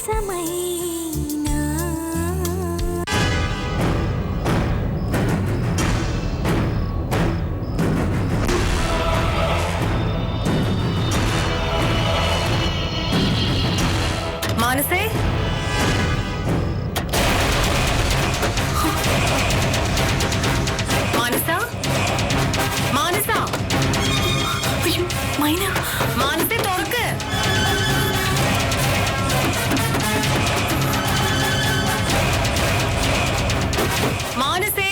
മാനസേ, മാനസ, മാനസ, അയ്യോ മൈന, മാനസേ തുറക്ക്. മാനസേ,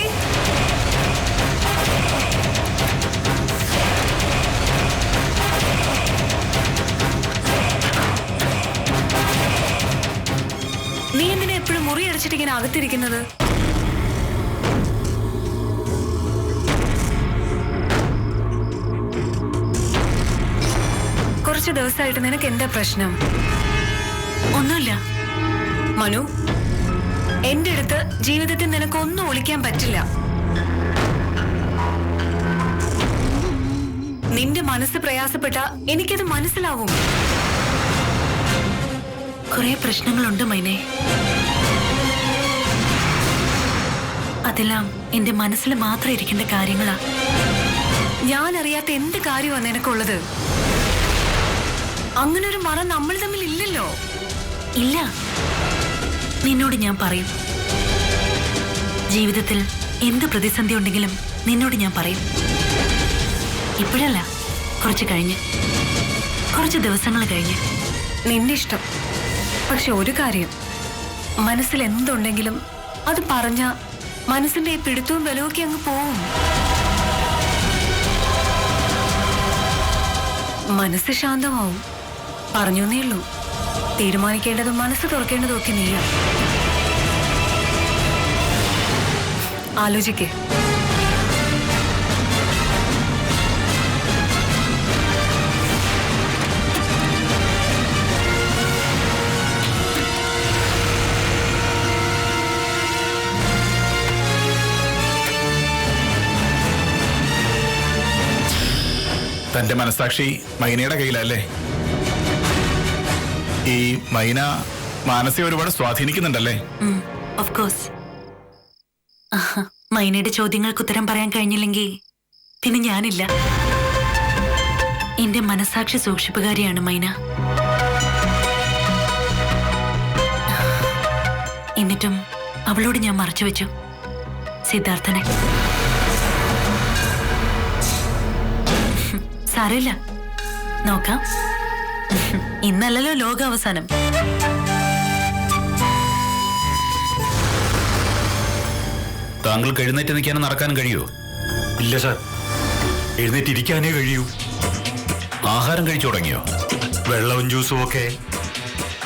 നീ എന്തിനാ എപ്പോഴും മുറി അടച്ചിട്ട് ഇങ്ങനെ അകത്തിരിക്കുന്നത്? കുറച്ച് ദിവസമായിട്ട് നിനക്ക് എന്താ പ്രശ്നം? ഒന്നുമില്ല മനു, എന്റെ അടുത്ത് ജീവിതത്തിൽ നിനക്കൊന്നും ഒളിക്കാൻ പറ്റില്ല. നിന്റെ മനസ്സ് പ്രയാസപ്പെട്ട എനിക്കത് മനസ്സിലാവും. കുറെ പ്രശ്നങ്ങളുണ്ട് മൈനെ. അതെല്ലാം എന്റെ മനസ്സിൽ മാത്രം ഇരിക്കേണ്ട കാര്യങ്ങളാ. ഞാൻ അറിയാത്ത എന്ത് കാര്യമാണ് നിനക്കുള്ളത്? അങ്ങനൊരു മറ നമ്മൾ തമ്മിൽ ഇല്ലല്ലോ. ഇല്ല, നിന്നോട് ഞാൻ പറയും. ജീവിതത്തിൽ എന്ത് പ്രതിസന്ധി ഉണ്ടെങ്കിലും നിന്നോട് ഞാൻ പറയും. ഇപ്പോഴല്ല, കുറച്ച് കഴിഞ്ഞ്, കുറച്ച് ദിവസങ്ങൾ കഴിഞ്ഞ്. നിന്റെ ഇഷ്ടം. പക്ഷെ ഒരു കാര്യം, മനസ്സിൽ എന്തുണ്ടെങ്കിലും അത് പറഞ്ഞ മനസ്സിന്റെ ഈ പിടുത്തവും ബലവും അങ്ങ് പോവും. മനസ്സ് ശാന്തമാവും. പറഞ്ഞേ ഉള്ളൂ. തീരുമാനിക്കേണ്ടതും മനസ്സ് തുറക്കേണ്ടതും ഒക്കെ നീയാ. ആലോചിക്കേ. തന്റെ മനസാക്ഷി മൈനയുടെ കയ്യിലല്ലേ? ഈ മൈന മാനസിക ഒരുപാട് സ്വാധീനിക്കുന്നുണ്ടല്ലേ? Of course. മൈനയുടെ ചോദ്യങ്ങൾക്ക് ഉത്തരം പറയാൻ കഴിഞ്ഞില്ലെങ്കിൽ പിന്നെ ഞാനില്ല. എന്റെ മനസാക്ഷി സൂക്ഷിപ്പുകാരിയാണ് മൈന. എന്നിട്ടും അവളോട് ഞാൻ മറച്ചു വെച്ചു സിദ്ധാർത്ഥനെ. സാരമില്ല, നോക്കാം. ഇന്നല്ലല്ലോ ലോകാവസാനം. താങ്കൾക്ക് എഴുന്നേറ്റ് നിൽക്കാനും നടക്കാനും കഴിയുമോ? ഇല്ല സാർ, എഴുന്നേറ്റിരിക്കാനേ കഴിയൂ. ആഹാരം കഴിച്ചു തുടങ്ങിയോ? വെള്ളവും ജ്യൂസും ഒക്കെ.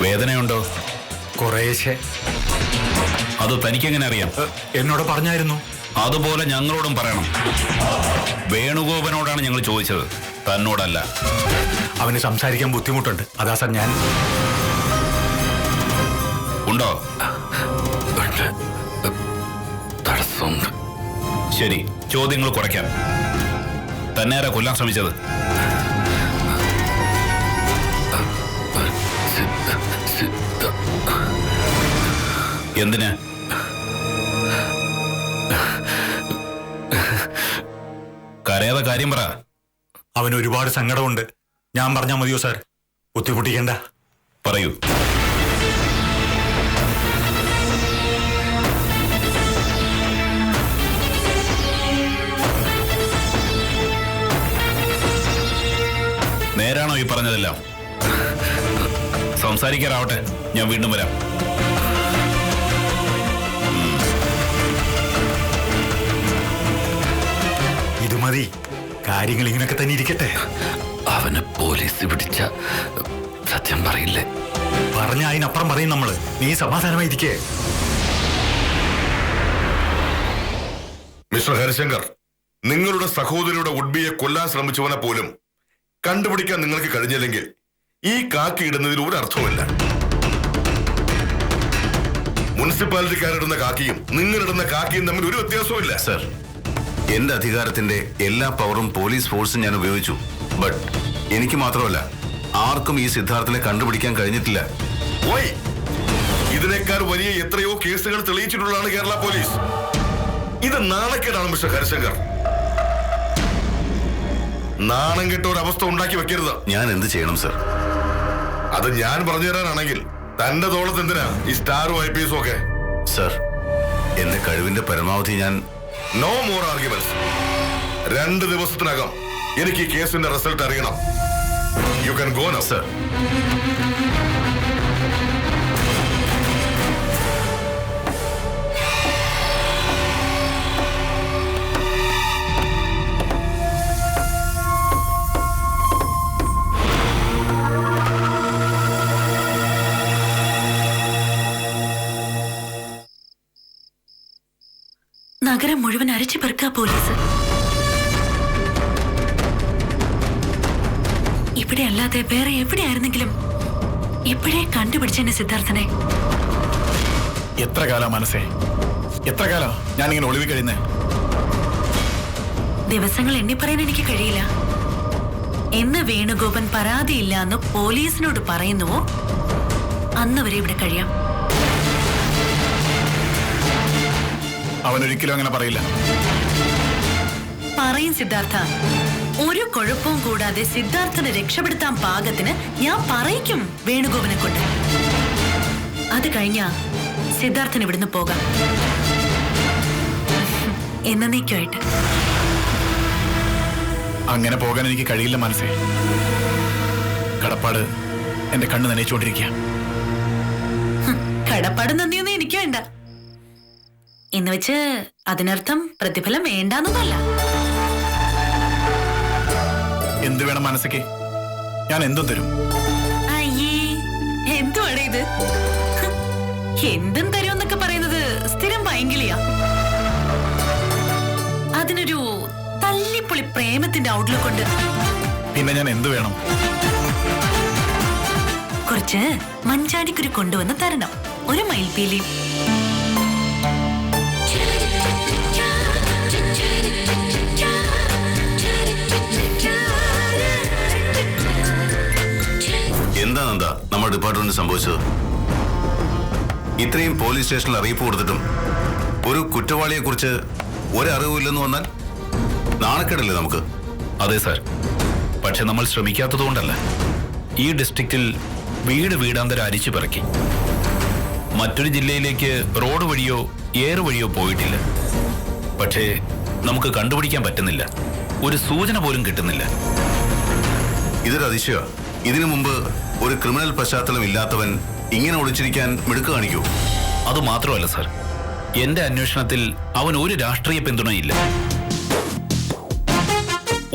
വേദനയുണ്ടോ? കുറേശ്ശെ. അത് തനിക്കെങ്ങനെ അറിയാം? എന്നോട് പറഞ്ഞായിരുന്നു. അതുപോലെ ഞങ്ങളോടും പറയണം. വേണുഗോപനോടാണ് ഞങ്ങൾ ചോദിച്ചത്, തന്നോടല്ല. അവന് സംസാരിക്കാൻ ബുദ്ധിമുട്ടുണ്ട്, അതാ സാർ ഞാൻ. ഉണ്ടോ? തടസ്സമുണ്ട്. ശരി, ചോദ്യങ്ങൾ കുറയ്ക്കാം. തന്നെയാരാ കൊല്ലാൻ ശ്രമിച്ചത്? എന്തിന്? കരയാതെ കാര്യം പറ. അവന് ഒരുപാട് സങ്കടമുണ്ട്. ഞാൻ പറഞ്ഞാൽ മതിയോ സാർ? ബുദ്ധിമുട്ടിക്കണ്ട. പറയൂ. നേരാണോ ഈ പറഞ്ഞതെല്ലാം? സംസാരിക്കാറാവട്ടെ, ഞാൻ വീണ്ടും വരാം. ഇത് മതി. കാര്യങ്ങൾ ഇങ്ങനൊക്കെ തന്നെ ഇരിക്കട്ടെ. അവന് പോലീസ് പിടിച്ച സത്യം പറയില്ലേ? പറഞ്ഞ അതിനപ്പുറം പറയും നമ്മള്. നീ സമാധാനമായിരിക്കേ. മിസ്റ്റർ ഹരിശങ്കർ, നിങ്ങളുടെ സഹോദരിയുടെ ഉഡ്ബിയെ കൊല്ലാൻ ശ്രമിച്ചവനെ പോലും കണ്ടുപിടിക്കാൻ നിങ്ങൾക്ക് കഴിഞ്ഞില്ലെങ്കിൽ ഈ കാക്കി ഇടുന്നതിൽ ഒരു അർത്ഥവുമില്ല. മുനിസിപ്പാലിറ്റിക്കാരിടുന്ന കാക്കിയും നിങ്ങളിടുന്ന കാക്കിയും തമ്മിൽ ഒരു വ്യത്യാസവും ഇല്ല. സർ, എന്റെ അധികാരത്തിന്റെ എല്ലാ പവറും പോലീസ് ഫോഴ്സും ഞാൻ ഉപയോഗിച്ചു. ബട്ട് എനിക്ക് മാത്രമല്ല, ആർക്കും ഈ സിദ്ധാർത്ഥിനെ കണ്ടുപിടിക്കാൻ കഴിഞ്ഞിട്ടില്ല. ഓയ്, ഇതിനേക്കാൾ വലിയ എത്രയോ കേസുകൾ തെളിയിച്ചിട്ടുള്ളതാണ് കേരള പോലീസ്. ഇത് നാണക്കേടാണ് മിസ്റ്റർ ഹരിശങ്കർ. നാണം കെട്ട ഒരു അവസ്ഥ ഉണ്ടാക്കി വെക്കരുത്. ഞാൻ എന്ത് ചെയ്യണം സർ? അത് ഞാൻ പറഞ്ഞു തരാനാണെങ്കിൽ തന്റെ തോളത്ത് എന്തിനാ ഈ സ്റ്റാറും IPS ഒക്കെ? സർ, എന്റെ കഴിവിന്റെ പരമാവധി ഞാൻ... നോ മോർ ആർഗ്യുമെന്റ്സ്. 2 ദിവസത്തിനകം എനിക്ക് ഈ കേസിന്റെ റിസൾട്ട് അറിയണം. You can go now. Sir, നഗരം മുഴുവൻ അരച്ചു പെറുക്കാ പോലീസ്. ഇവിടെ അല്ലാതെ വേറെ എവിടെയായിരുന്നെങ്കിലും ഇപ്പോഴേ കണ്ടുപിടിച്ചെന്നെ സിദ്ധാർത്ഥനെ. എത്ര കാലം മനസ്സേ, എത്ര കാലം ഞാനിങ്ങനെ ഒളിവി കഴിയുന്നേ? ദിവസങ്ങൾ എണ്ണി പറയാൻ എനിക്ക് കഴിയില്ല. എന്ന് വേണുഗോപൻ പരാതിയില്ല എന്ന് പോലീസിനോട് പറയുന്നുവോ അന്ന് വരെ ഇവിടെ കഴിയാം. അവനൊരിക്കലും അങ്ങനെ പറയില്ല. പറയും സിദ്ധാർത്ഥ. ഒരു കുഴപ്പവും കൂടാതെ സിദ്ധാർത്ഥനെ രക്ഷപ്പെടുത്താൻ പാകത്തിന് ഞാൻ പറയിക്കും വേണുഗോപനെ കൊണ്ട്. അത് കഴിഞ്ഞാ സിദ്ധാർത്ഥന് ഇവിടുന്ന് പോകാം എന്നേക്കുമായിട്ട്. അങ്ങനെ പോകാൻ എനിക്ക് കഴിയില്ല മനസ്സേ. കടപ്പാട് എന്റെ കണ്ണ് നനയിച്ചുകൊണ്ടിരിക്കുക. കടപ്പാട് നന്ദിയൊന്നും എനിക്ക് വേണ്ട. എന്ന് വെച്ച് അതിനർത്ഥം പ്രതിഫലം വേണ്ടാന്നല്ല. എന്ത് വേണം മനസ്സയ്ക്ക്? ഞാൻ എന്തും തരും. അയ്യേ, എന്തുവാടേ ഇത്? എന്തും തരുമെന്നൊക്കെ പറയുന്നത് സ്ഥിരം ഭയങ്കലിയാ. അതിനൊരു തല്ലിപ്പൊളി പ്രേമത്തിന്റെ ഔട്ട്ലുക്ക് ഉണ്ട്. പിന്നെ ഞാൻ എന്ത് വേണം? കുറച്ച് മഞ്ചാടിക്കുരു കൊണ്ടുവന്ന് തരണം. ഒരു മയിൽപീലി. എന്താണെന്താ നമ്മുടെ ഡിപ്പാർട്ട്മെന്റ് സംഭവിച്ചത്? ഇത്രയും പോലീസ് സ്റ്റേഷനിൽ അറിയിപ്പ് കൊടുത്തിട്ടും ഒരു കുറ്റവാളിയെ കുറിച്ച് ഒരറിവില്ലെന്ന് വന്നാൽ നാണക്കേടല്ലേ നമുക്ക്? അതെ സാർ, പക്ഷെ നമ്മൾ ശ്രമിക്കാത്തത് കൊണ്ടല്ല. ഈ ഡിസ്ട്രിക്റ്റിൽ വീട് വീടാന്തരം അരിച്ചു പിറക്കി. മറ്റൊരു ജില്ലയിലേക്ക് റോഡ് വഴിയോ എയർ വഴിയോ പോയിട്ടില്ല. പക്ഷേ നമുക്ക് കണ്ടുപിടിക്കാൻ പറ്റുന്നില്ല. ഒരു സൂചന പോലും കിട്ടുന്നില്ല. ഇതൊരു അതിശയ. ഇതിനു മുമ്പ് ഒരു ക്രിമിനൽ പശ്ചാത്തലം ഇല്ലാത്തവൻ ഇങ്ങനെ ഒളിച്ചിരിക്കാൻ മിടുക്ക് കാണിക്കൂ? അത് മാത്രമല്ല സാർ, എന്റെ അന്വേഷണത്തിൽ അവൻ ഒരു രാഷ്ട്രീയ പിന്തുണയില്ല.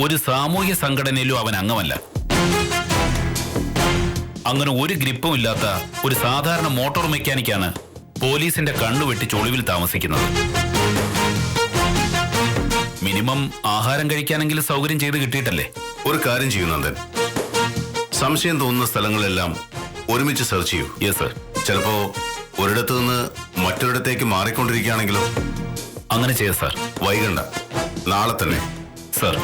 ഒരു സാമൂഹ്യ സംഘടനയിലും അവൻ അംഗമല്ല. അങ്ങനെ ഒരു ഗ്രിപ്പും ഇല്ലാത്ത ഒരു സാധാരണ മോട്ടോർ മെക്കാനിക്കാണ് പോലീസിന്റെ കണ്ണുവെട്ടിച്ച് ഒളിവിൽ താമസിക്കുന്നത്. മിനിമം ആഹാരം കഴിക്കാനെങ്കിലും സൗകര്യം ചെയ്ത് കിട്ടിയിട്ടല്ലേ? ഒരു കാര്യം ചെയ്യൂ നന്ദൻ, സംശയം തോന്നുന്ന സ്ഥലങ്ങളെല്ലാം ഒരുമിച്ച് സെർച്ച് ചെയ്യൂ. Yes sir. ചിലപ്പോ ഒരിടത്തു നിന്ന് മറ്റൊരിടത്തേക്ക് മാറിക്കൊണ്ടിരിക്കുകയാണെങ്കിലോ? അങ്ങനെ ചെയ്യാം സാർ. വൈകണ്ട, നാളെ തന്നെ. സർ.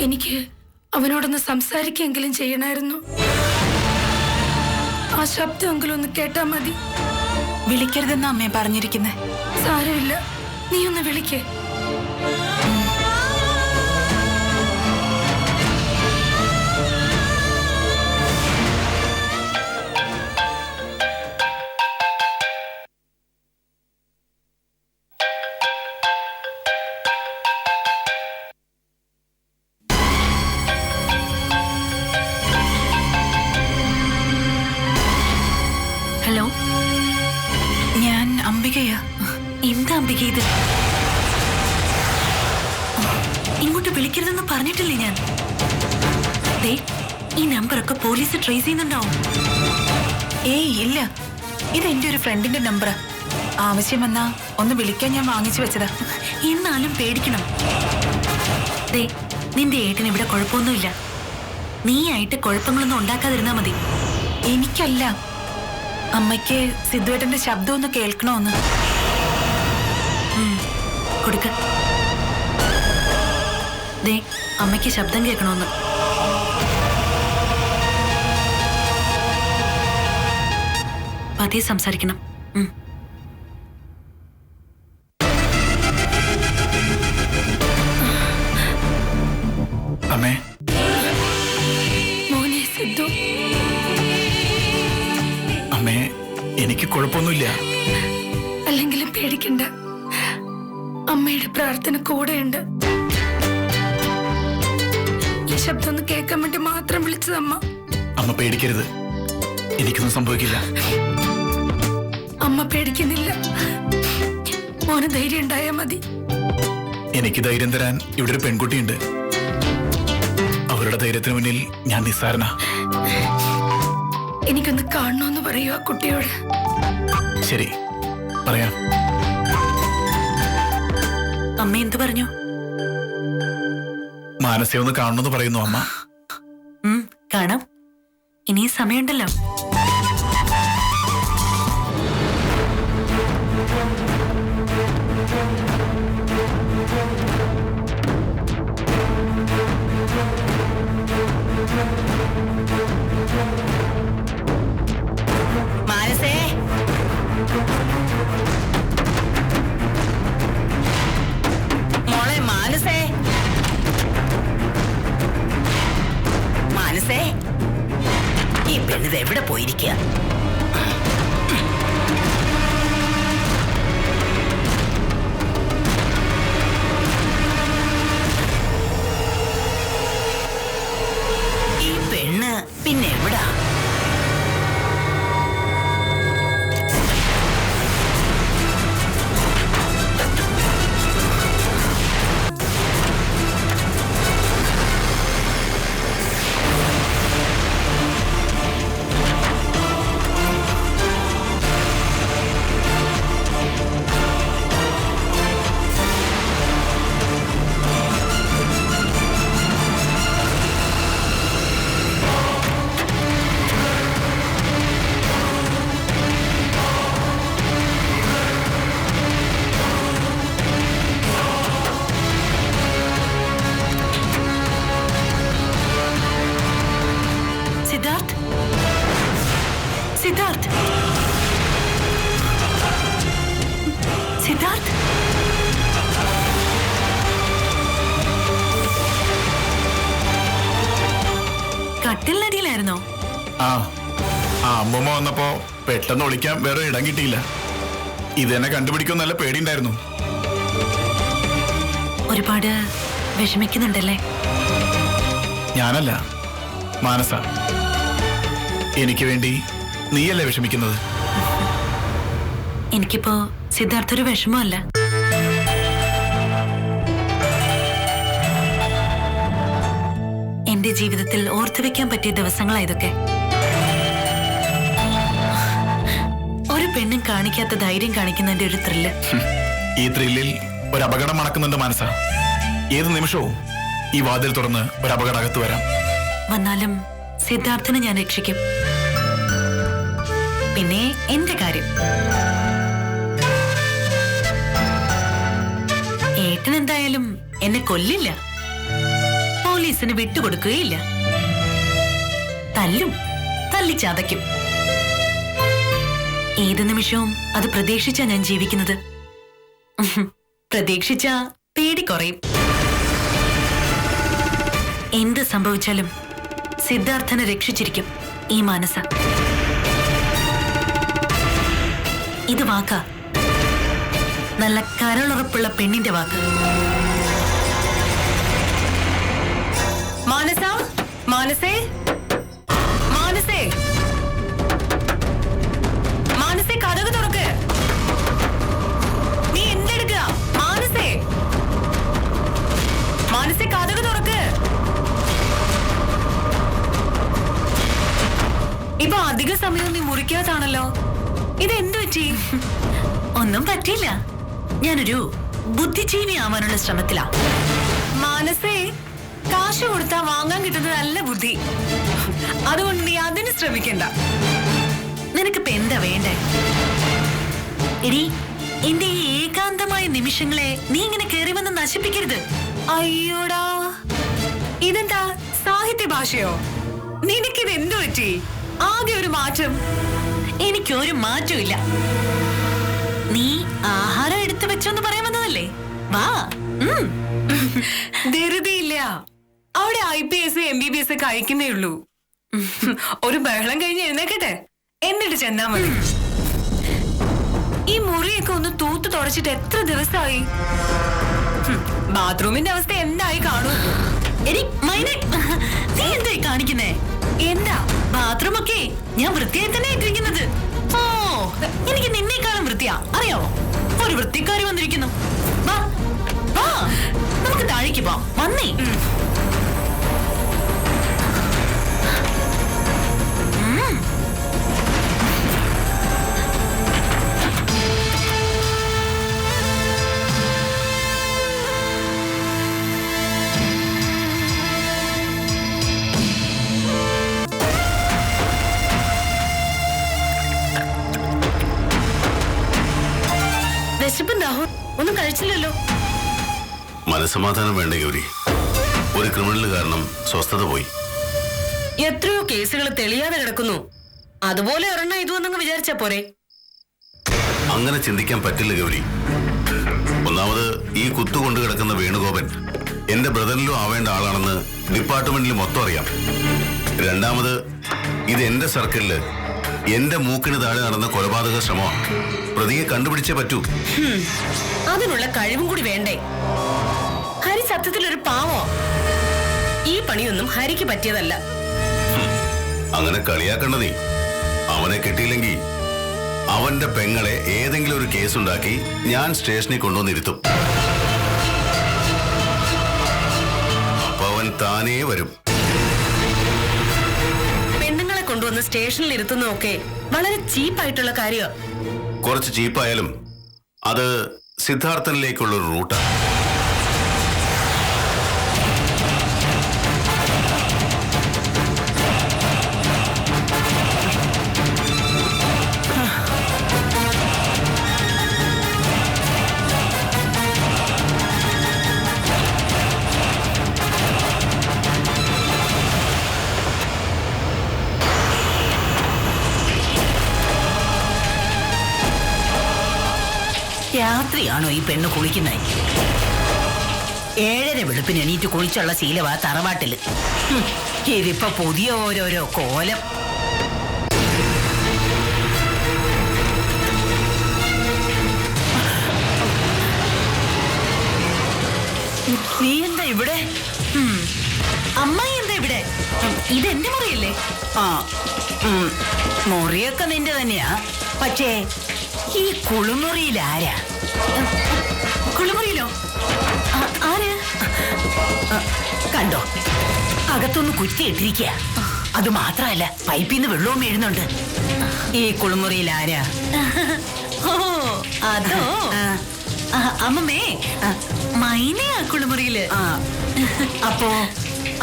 എനിക്ക് അവനോടൊന്ന് സംസാരിക്കെങ്കിലും ചെയ്യണമായിരുന്നു. ആ ശബ്ദമെങ്കിലും ഒന്ന് കേട്ടാ മതി. വിളിക്കരുതെന്ന് അമ്മയെ പറഞ്ഞിരിക്കുന്നേ. സാരമില്ല, നീ ഒന്ന് വിളിക്കേ. ഹലോ, ഞാൻ അംബികയാ. എന്താ അംബിക ഇത്? ഇങ്ങോട്ട് വിളിക്കരുതെന്ന് പറഞ്ഞിട്ടില്ലേ ഞാൻ? ദേ, ഈ നമ്പറൊക്കെ പോലീസ് ട്രേസ് ചെയ്യുന്നുണ്ടാവും. ഏയ് ഇല്ല, ഇത് എന്റെ ഒരു ഫ്രണ്ടിന്റെ നമ്പറാ. ആവശ്യം വന്നാ ഒന്ന് വിളിക്കാൻ ഞാൻ വാങ്ങിച്ചു വെച്ചതാ. എന്നാലും പേടിക്കണം. ദേ, നിന്റെ ഏട്ടന് ഇവിടെ കുഴപ്പമൊന്നുമില്ല. നീയായിട്ട് കുഴപ്പങ്ങളൊന്നും ഉണ്ടാക്കാതിരുന്നാ മതി. എനിക്കല്ല, അമ്മയ്ക്ക് സിദ്ധുവേട്ടന്റെ ശബ്ദം ഒന്ന് കേൾക്കണോന്ന്. കൊടുക്ക. ദേ അമ്മയ്ക്ക് ശബ്ദം കേൾക്കണമെന്ന്. പതിയെ സംസാരിക്കണം. അമ്മേ, മോനെ സിദ്ധു, അമ്മേ, എനിക്ക് കുഴപ്പമൊന്നുമില്ല. അല്ലെങ്കിലും പേടിക്കണ്ട, അമ്മയുടെ പ്രാർത്ഥന കൂടെയുണ്ട്. ഈ ശബ്ദം ഒന്ന് കേൾക്കാൻ വേണ്ടി മാത്രം വിളിച്ചതമ്മ. അമ്മ പേടിക്കരുത്, എനിക്കൊന്നും സംഭവിക്കില്ല. അമ്മ പേടിക്കുന്നില്ല, മോന് ധൈര്യം ഉണ്ടായാ മതി. എനിക്ക് ധൈര്യം തരാൻ ഇവിടെ ഒരു പെൺകുട്ടിയുണ്ട്. അവരുടെ ധൈര്യത്തിന് മുന്നിൽ ഞാൻ നിസ്സാരനാ. എനിക്കൊന്ന് കാണണമെന്ന് പറയൂ ആ കുട്ടിയോട്. ശരി, പറയാം. അമ്മ എന്തു പറഞ്ഞു? മാനസയെ ഒന്ന് കാണണമെന്ന് പറയുന്നു അമ്മ. കാണാം, ഇനി സമയമുണ്ടല്ലോ. മാനസേ, മോളെ മാനസേ, മാനസേ, ഈ പെണ്ണിത് എവിടെ പോയിരിക്കുക? ഈ പെണ്ണ് പിന്നെ എവിടാ? സിദ്ധാർത്ഥ്, സിദ്ധാർത്ഥ്, സിദ്ധാർത്ഥ്, കട്ടിലിനടിയിലായിരുന്നോ? അമ്മൂമ്മ വന്നപ്പോ പെട്ടെന്ന് ഒളിക്കാൻ വേറെ ഇടം കിട്ടിയില്ല. ഇതെന്നെ കണ്ടുപിടിക്കും നല്ല പേടിയുണ്ടായിരുന്നു. ഒരുപാട് വിഷമിക്കുന്നുണ്ടല്ലേ? ഞാനല്ല, മാനസ. എനിക്ക് വേണ്ടി നീയല്ലേ വിഷമിക്കുന്നത്? എനിക്കിപ്പോ സിദ്ധാർത്ഥ ഒരു വിഷമമല്ല. എന്റെ ജീവിതത്തിൽ ഓർത്തു വെക്കാൻ പറ്റിയ ദിവസങ്ങളായതൊക്കെ. ഒരു പെണ്ണും കാണിക്കാത്ത ധൈര്യം കാണിക്കുന്നതിന്റെ ഒരു ത്രില്ല്. ഈ ത്രില്ലിൽ ഒരു അപകടം മണക്കുന്നുണ്ട് മാനസ. ഏത് നിമിഷവും ഈ വാതിൽ തുറന്ന് ഒരു അപകടം അകത്ത് വരാം. വന്നാലും സിദ്ധാർത്ഥനെ ഞാൻ രക്ഷിക്കും. പിന്നെ എന്റെ കാര്യം, ഏട്ടൻ എന്തായാലും എന്നെ കൊല്ലില്ല, പോലീസിന് വിട്ടുകൊടുക്കുകയില്ല. തല്ലും, തല്ലിച്ചതയ്ക്കും. ഏത് നിമിഷവും അത് പ്രതീക്ഷിച്ചാ ഞാൻ ജീവിക്കുന്നത്. പ്രതീക്ഷിച്ചാ പേടി കുറയും. എന്ത് സംഭവിച്ചാലും സിദ്ധാർത്ഥനെ രക്ഷിച്ചിരിക്കും ഈ മാനസ. ഇത് വാക്കാ, നല്ല കരളുറപ്പുള്ള പെണ്ണിന്റെ വാക്ക്. മാനസ, മാനസേ, മാനസേ, മാനസേ, കഥക് തുറക്ക്. നീ എന്തെടുക്കുക? മാനസേ, മാനസേ, കഥക് തുറക്ക്. ഇപ്പൊ അധിക സമയം നീ മുറിക്കാത്താണല്ലോ. ഇതെന്തു പറ്റി? ഒന്നും പറ്റിയില്ല, ഞാനൊരു ബുദ്ധിജീവി ആവാനുള്ള ശ്രമത്തിലാ. മാനസേ, കാശ് കൊടുത്താ വാങ്ങാൻ കിട്ടുന്നത് നല്ല ബുദ്ധി. അതുകൊണ്ട് നീ അതിന് ശ്രമിക്കണ്ട. നിനക്കിപ്പോ എന്താ വേണ്ടേ? എടി, എന്റെ ഈ ഏകാന്തമായ നിമിഷങ്ങളെ നീ ഇങ്ങനെ കയറി വന്ന് നശിപ്പിക്കരുത്. അയ്യോടാ, ഇതെന്താ സാഹിത്യ ഭാഷയോ? നിനക്കിത് എന്തു പറ്റി? ആകെ ഒരു മാറ്റം. എനിക്കൊരു മാറ്റവും ഇല്ല. നീ ആഹാരം എടുത്തു വെച്ചോന്ന് പറയാൻ വന്നതല്ലേ? വാ. ധൃതിയില്ല. അവിടെ IPS MBBS കഴിക്കുന്നേ ഉള്ളൂ. ഒരു ബഹളം കഴിഞ്ഞ് എഴുന്നേക്കട്ടെ, എന്നിട്ട് ചെന്നാ മതി. ഈ മുറിയൊക്കെ ഒന്ന് തൂത്ത് തുടച്ചിട്ട് എത്ര ദിവസമായി? ബാത്റൂമിന്റെ അവസ്ഥ എന്തായി കാണൂ? നീ എന്തായി കാണിക്കുന്നേ? എന്താ ബാത്റൂം ഒക്കെ ഞാൻ വൃത്തിയായി തന്നെ ഇട്ടിരിക്കുന്നത്. ഓ, എനിക്ക് നിന്നേക്കാളും വൃത്തിയാ, അറിയാവോ? ഒരു വൃത്തിക്കാരി വന്നിരിക്കുന്നു. വാ വാ, നമുക്ക് താഴേക്ക് പോവാം. വന്നേ. വിശപ്പുണ്ടാവും, ഒന്നും കഴിച്ചില്ലല്ലോ. മനസ്സമാധാനം വേണ്ട ഗൗരി. ഒരു ക്രിമിനൽ കാരണം സ്വസ്ഥത പോയി. എത്രയോ കേസുകൾ തെളിയാതെ കിടക്കുന്നു. അതുപോലെ ഒരെണ്ണം ഇതുവെന്നങ്ങ് വിചാരിച്ചാ പോരെ? അങ്ങനെ ചിന്തിക്കാൻ പറ്റില്ല ഗൗരി. ഒന്നാമത് ഈ കുത്തുകൊണ്ട് കിടക്കുന്ന വേണുഗോപൻ എന്റെ ബ്രദറിലും ആവേണ്ട ആളാണെന്ന് ഡിപ്പാർട്ട്മെന്റിൽ മൊത്തം അറിയാം. രണ്ടാമത് ഇത് എന്റെ സർക്കിളില് എന്റെ മൂക്കിന് താഴെ നടന്ന കൊലപാതക ശ്രമമാണ്. പ്രതിയെ കണ്ടുപിടിച്ചേ പറ്റൂ. അതിനുള്ള കഴിവും കൂടി വേണ്ടേ? ഹരി സത്യത്തിലൊരു പാവോ? ഈ പണിയൊന്നും ഹരിക്ക് പറ്റിയതല്ല. അങ്ങനെ കളിയാക്കണ്ട നീ. അവനെ കിട്ടിയില്ലെങ്കിൽ അവന്റെ പെങ്ങളെ ഏതെങ്കിലും ഒരു കേസുണ്ടാക്കി ഞാൻ സ്റ്റേഷനിൽ കൊണ്ടുവന്നിരുത്തും. അപ്പൊ അവൻ താനേ വരും. പെണ്ണുങ്ങളെ കൊണ്ടുവന്ന് സ്റ്റേഷനിൽ ഇരുത്തുന്നതൊക്കെ വളരെ ചീപ്പായിട്ടുള്ള കാര്യമാണ്. കുറച്ച് ചീപ്പായാലും അത് സിദ്ധാർത്ഥനിലേക്കുള്ളൊരു റൂട്ടാണ്. രാത്രിയാണോ ഈ പെണ്ണ് കുളിക്കുന്നത്? 7:30 വെളുപ്പിന് എണീറ്റ് കുളിച്ചുള്ള ശീലവാ തറവാട്ടില്. ഇതിപ്പോ പുതിയ ഓരോരോ കോലം. നീ എന്താ ഇവിടെ? അമ്മായി എന്താ ഇവിടെ? ഇതെന്റെ മുറിയല്ലേ? ആ, മുറിയൊക്കെ നിന്റെ തന്നെയാ. പക്ഷേ ഈ കുളിമുറിയിൽ ആരാ? കുളിമുറിയിലോ? ആര്? കണ്ടോ, അകത്തൊന്ന് കുറ്റിയിട്ടിരിക്കുക. അത് മാത്രമല്ല, പൈപ്പിൽ നിന്ന് വെള്ളവും വീഴുന്നുണ്ട്. ഈ കുളിമുറിയിൽ ആരാ? ഓ, അതോ? അമ്മമ്മേ, മൈനയാ കുളിമുറിയില്. അപ്പോ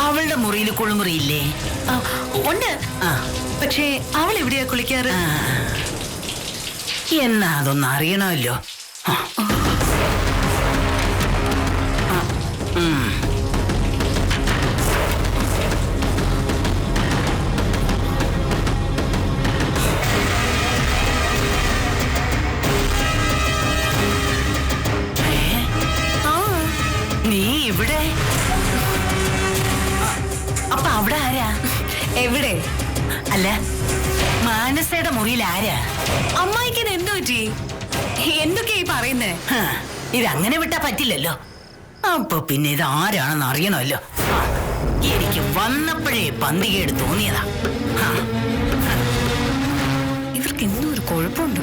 അവളുടെ മുറിയിൽ കുളിമുറിയില്ലേ? ഉണ്ട്. പക്ഷേ അവൾ എവിടെയാ കുളിക്കാറ്? എന്നാ അതൊന്നും അറിയണമല്ലോ. നീ ഇവിടെ? അപ്പൊ അവിടെ ആരാ? എവിടെ? അല്ല, മാനസയുടെ മുറിയിൽ ആരാ? അമ്മായിക്ക് ഇത് എന്തു പറ്റി? എന്തൊക്കെയാ ഈ പറയുന്നേ? ഇതങ്ങനെ വിട്ടാ പറ്റില്ലല്ലോ. അപ്പൊ പിന്നെ ഇത് ആരാണെന്ന് അറിയണമല്ലോ. എനിക്ക് വന്നപ്പോഴേ പന്തികേട് തോന്നിയതാ. ഇവർക്ക് എന്തോ ഒരു കുഴപ്പമുണ്ട്.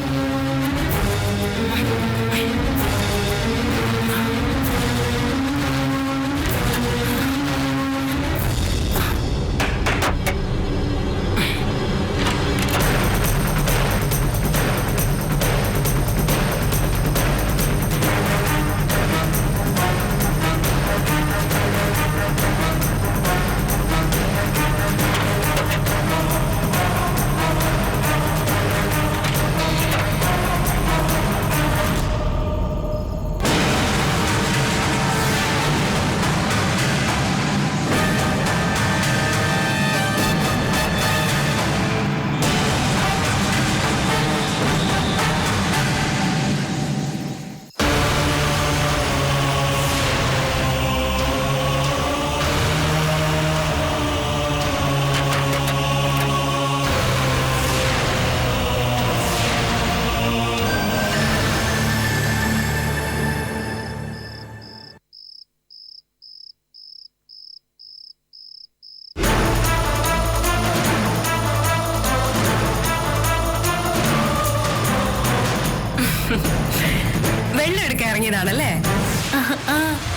വെള്ളം എടുക്കാൻ ഇറങ്ങിയതാണല്ലേ?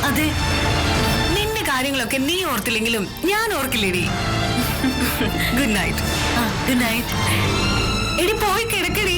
അതെ. നിന്റെ കാര്യങ്ങളൊക്കെ നീ ഓർത്തില്ലെങ്കിലും ഞാൻ ഓർക്കില്ലേടി. Good night. Good night. എടി പോയി കിടക്കടി.